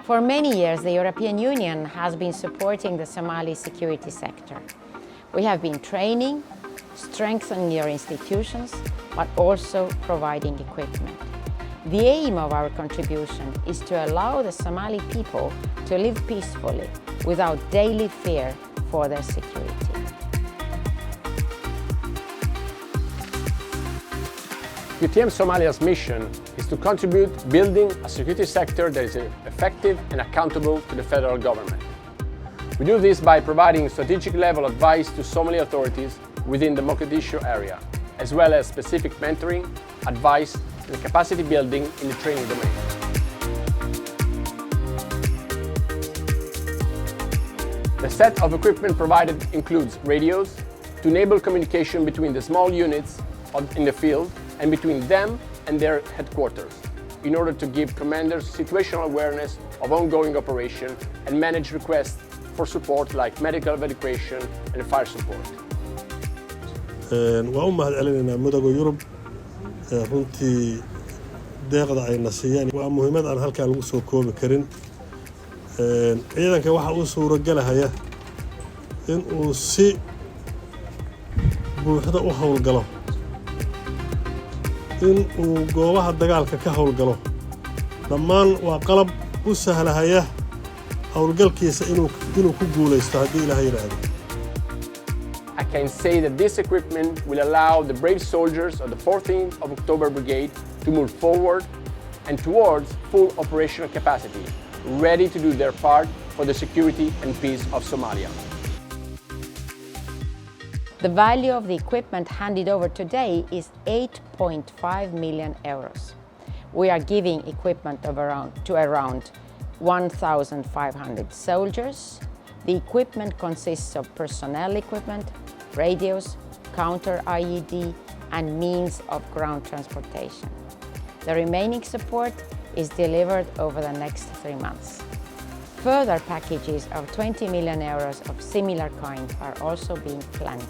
For many years, the European Union has been supporting the Somali security sector. We have been training, strengthening their institutions, but also providing equipment. The aim of our contribution is to allow the Somali people to live peacefully without daily fear for their security. EUTM Somalia's mission is to contribute building a security sector that is effective and accountable to the federal government. We do this by providing strategic-level advice to Somali authorities within the Mogadishu area, as well as specific mentoring, advice, and capacity building in the training domain. The set of equipment provided includes radios to enable communication between the small units in the field and between them and their headquarters, in order to give commanders situational awareness of ongoing operation and manage requests for support like medical evacuation and fire support. waan u mahadcelinaynaa Midowga Yurub runtii deeqda ay na siiyeen waa muhiimad aan halkaan lagu soo koobi karin ciidanka waxa uu suuragelaya in uu si buuxda u hawlgalo in uu goobaha dagaalka ka hawlgalo dhammaan waa qalab u sahlahaya hawlgalkiisa inuu ku guuleysto haddii Ilaahay yiraahdo. I can say that this equipment will allow the brave soldiers of the 14th of October Brigade to move forward and towards full operational capacity, ready to do their part for the security and peace of Somalia. The value of the equipment handed over today is 8.5 million euros. We are giving equipment to around 1,500 soldiers. The equipment consists of personnel equipment, radios, counter-IED, and means of ground transportation. The remaining support is delivered over the next 3 months. Further packages of 20 million euros of similar kind are also being planned.